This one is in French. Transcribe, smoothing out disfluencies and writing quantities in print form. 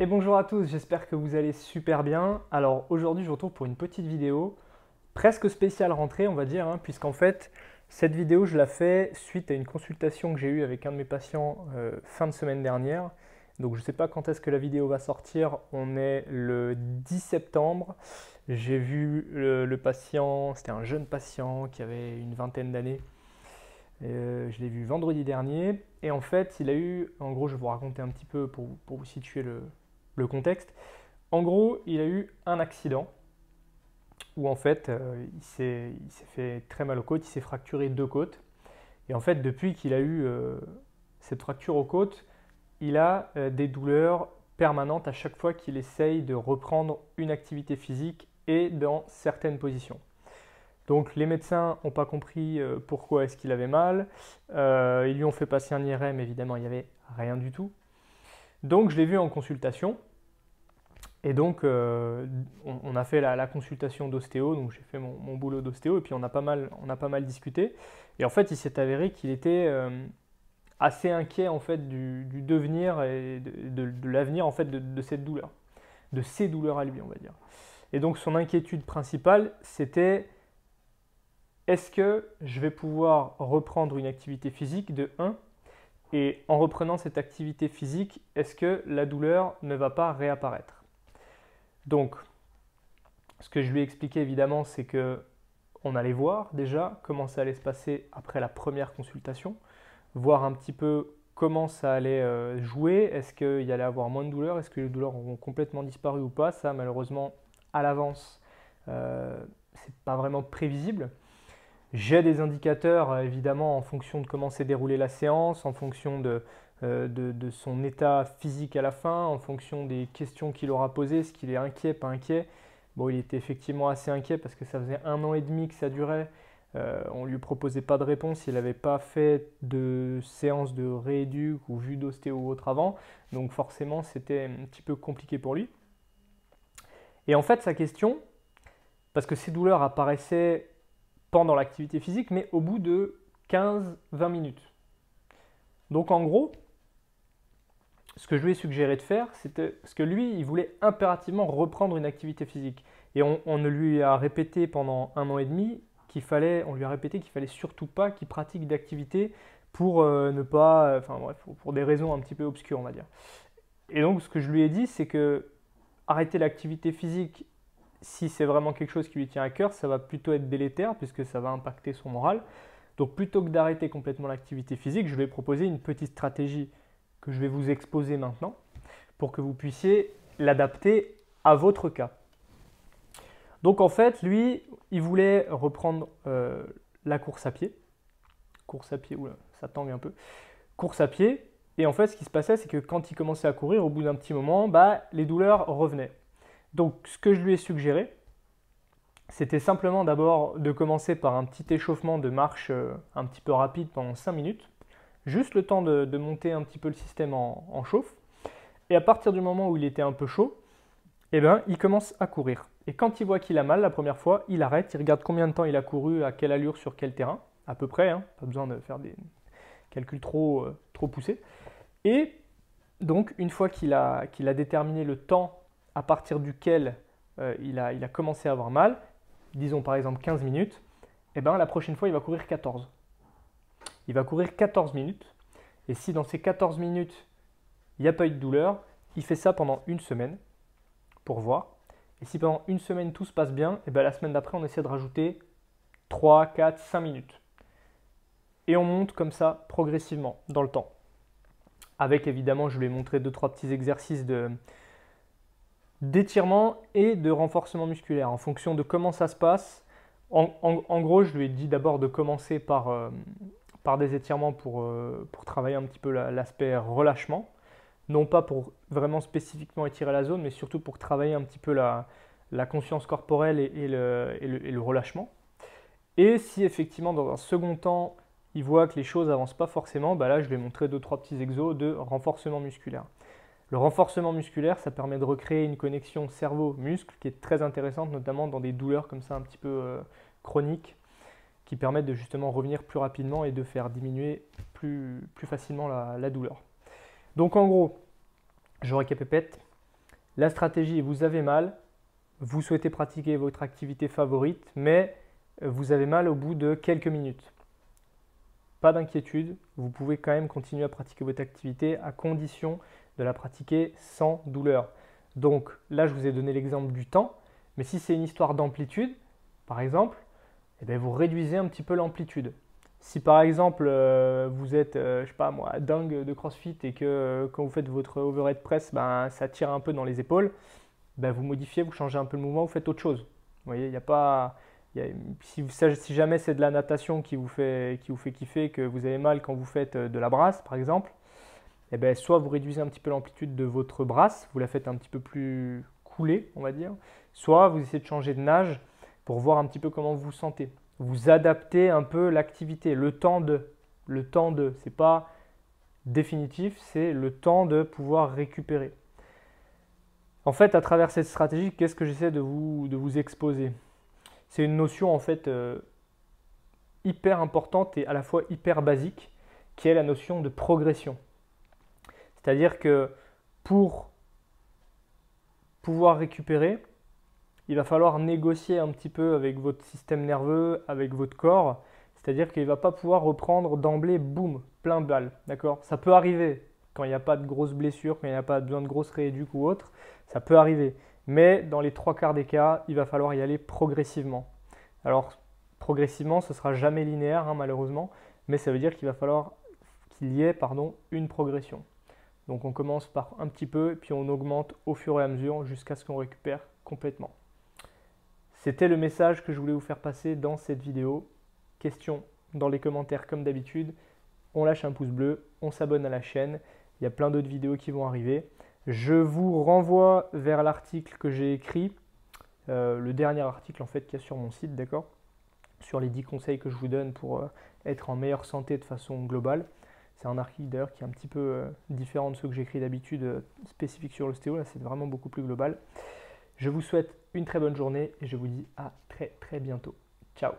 Et bonjour à tous, j'espère que vous allez super bien. Alors aujourd'hui je vous retrouve pour une petite vidéo presque spéciale rentrée on va dire, puisqu'en fait cette vidéo je la fais suite à une consultation que j'ai eue avec un de mes patients fin de semaine dernière. Donc je ne sais pas quand est-ce que la vidéo va sortir, on est le 10 septembre. J'ai vu le patient, c'était un jeune patient qui avait une vingtaine d'années. Je l'ai vu vendredi dernier et en fait il a eu, en gros je vais vous raconter un petit peu pour vous situer le contexte. En gros, il a eu un accident où en fait il s'est fait très mal aux côtes, il s'est fracturé deux côtes. Et en fait, depuis qu'il a eu cette fracture aux côtes, il a des douleurs permanentes à chaque fois qu'il essaye de reprendre une activité physique et dans certaines positions. Donc les médecins n'ont pas compris pourquoi est-ce qu'il avait mal. Ils lui ont fait passer un IRM, évidemment, il n'y avait rien du tout. Donc je l'ai vu en consultation. Et donc, on a fait la consultation d'ostéo, donc j'ai fait mon boulot d'ostéo, et puis on a pas mal discuté. Et en fait, il s'est avéré qu'il était assez inquiet en fait du devenir et de l'avenir en fait de cette douleur, de ces douleurs à lui, on va dire. Et donc, son inquiétude principale, c'était est-ce que je vais pouvoir reprendre une activité physique de un, et en reprenant cette activité physique, est-ce que la douleur ne va pas réapparaître? Donc, ce que je lui ai expliqué évidemment, c'est que on allait voir déjà comment ça allait se passer après la première consultation, voir un petit peu comment ça allait jouer, est-ce qu'il y allait avoir moins de douleurs, est-ce que les douleurs auront complètement disparu ou pas. Ça, malheureusement, à l'avance, c'est pas vraiment prévisible. J'ai des indicateurs, évidemment, en fonction de comment s'est déroulée la séance, en fonction de son état physique à la fin, en fonction des questions qu'il aura posées, est-ce qu'il est inquiet, pas inquiet. Bon, il était effectivement assez inquiet parce que ça faisait 1 an et demi que ça durait. On ne lui proposait pas de réponse, il n'avait pas fait de séance de rééduc ou vu d'ostéo ou autre avant. Donc forcément, c'était un petit peu compliqué pour lui. Et en fait, sa question, parce que ces douleurs apparaissaient pendant l'activité physique, mais au bout de 15-20 minutes. Donc en gros, ce que je lui ai suggéré de faire, c'était parce que lui, il voulait impérativement reprendre une activité physique. Et on ne lui a répété pendant 1 an et demi on lui a répété qu'il fallait surtout pas qu'il pratique d'activité pour ne pas, enfin bref, pour des raisons un petit peu obscures, on va dire. Et donc, ce que je lui ai dit, c'est que arrêter l'activité physique, si c'est vraiment quelque chose qui lui tient à cœur, ça va plutôt être délétère puisque ça va impacter son moral. Donc, plutôt que d'arrêter complètement l'activité physique, je vais proposer une petite stratégie que je vais vous exposer maintenant pour que vous puissiez l'adapter à votre cas. Donc en fait, lui, il voulait reprendre la course à pied. Course à pied, oula, ça tangue un peu. Course à pied. Et en fait, ce qui se passait, c'est que quand il commençait à courir, au bout d'un petit moment, bah, les douleurs revenaient. Donc ce que je lui ai suggéré, c'était simplement d'abord de commencer par un petit échauffement de marche un petit peu rapide pendant 5 minutes. Juste le temps de monter un petit peu le système en chauffe. Et à partir du moment où il était un peu chaud, eh ben, il commence à courir. Et quand il voit qu'il a mal la première fois, il arrête, il regarde combien de temps il a couru, à quelle allure, sur quel terrain, à peu près, pas besoin de faire des calculs trop poussés. Et donc, une fois qu'il a déterminé le temps à partir duquel il a commencé à avoir mal, disons par exemple 15 minutes, eh ben, la prochaine fois, il va courir 14. Il va courir 14 minutes. Et si dans ces 14 minutes, il n'y a pas eu de douleur, il fait ça pendant une semaine pour voir. Et si pendant une semaine tout se passe bien, et bien la semaine d'après, on essaie de rajouter 3, 4, 5 minutes. Et on monte comme ça progressivement dans le temps. Avec évidemment, je lui ai montré 2-3 petits exercices d'étirement et de renforcement musculaire en fonction de comment ça se passe. En gros, je lui ai dit d'abord de commencer par des étirements pour travailler un petit peu l'aspect relâchement. Non pas pour vraiment spécifiquement étirer la zone, mais surtout pour travailler un petit peu la conscience corporelle et le relâchement. Et si effectivement dans un second temps, il voit que les choses n'avancent pas forcément, bah là je vais montrer 2-3 petits exos de renforcement musculaire. Le renforcement musculaire, ça permet de recréer une connexion cerveau-muscle qui est très intéressante, notamment dans des douleurs comme ça un petit peu chroniques, qui permettent de justement revenir plus rapidement et de faire diminuer plus facilement la douleur. Donc en gros, je récapépète. La stratégie, vous avez mal, vous souhaitez pratiquer votre activité favorite, mais vous avez mal au bout de quelques minutes. Pas d'inquiétude, vous pouvez quand même continuer à pratiquer votre activité à condition de la pratiquer sans douleur. Donc là, je vous ai donné l'exemple du temps, mais si c'est une histoire d'amplitude, par exemple, eh bien, vous réduisez un petit peu l'amplitude. Si par exemple vous êtes, je sais pas moi, dingue de CrossFit et que quand vous faites votre overhead press, ben, ça tire un peu dans les épaules, ben, vous modifiez, vous changez un peu le mouvement, vous faites autre chose. Vous voyez, il n'y a pas, si jamais c'est de la natation qui vous fait kiffer, que vous avez mal quand vous faites de la brasse par exemple, eh ben, soit vous réduisez un petit peu l'amplitude de votre brasse, vous la faites un petit peu plus coulée, on va dire, soit vous essayez de changer de nage pour voir un petit peu comment vous vous sentez. Vous adaptez un peu l'activité, le temps de. C'est pas définitif, c'est le temps de pouvoir récupérer. En fait, à travers cette stratégie, qu'est-ce que j'essaie de vous exposer? C'est une notion en fait hyper importante et à la fois hyper basique, qui est la notion de progression. C'est-à-dire que pour pouvoir récupérer, il va falloir négocier un petit peu avec votre système nerveux, avec votre corps. C'est-à-dire qu'il ne va pas pouvoir reprendre d'emblée, boum, plein de balles. D'accord? Ça peut arriver quand il n'y a pas de grosses blessures, quand il n'y a pas besoin de grosses rééduques ou autre. Ça peut arriver. Mais dans les 3/4 des cas, il va falloir y aller progressivement. Alors, progressivement, ce ne sera jamais linéaire, hein, malheureusement. Mais ça veut dire qu'il va falloir qu'il y ait une progression. Donc on commence par un petit peu, puis on augmente au fur et à mesure jusqu'à ce qu'on récupère complètement. C'était le message que je voulais vous faire passer dans cette vidéo. Question dans les commentaires comme d'habitude. On lâche un pouce bleu, on s'abonne à la chaîne. Il y a plein d'autres vidéos qui vont arriver. Je vous renvoie vers l'article que j'ai écrit, le dernier article en fait qu'il y a sur mon site, d'accord, sur les 10 conseils que je vous donne pour être en meilleure santé de façon globale. C'est un article d'ailleurs qui est un petit peu différent de ceux que j'écris d'habitude, spécifique sur l'ostéo. Là, c'est vraiment beaucoup plus global. Je vous souhaite une très bonne journée et je vous dis à très très bientôt. Ciao!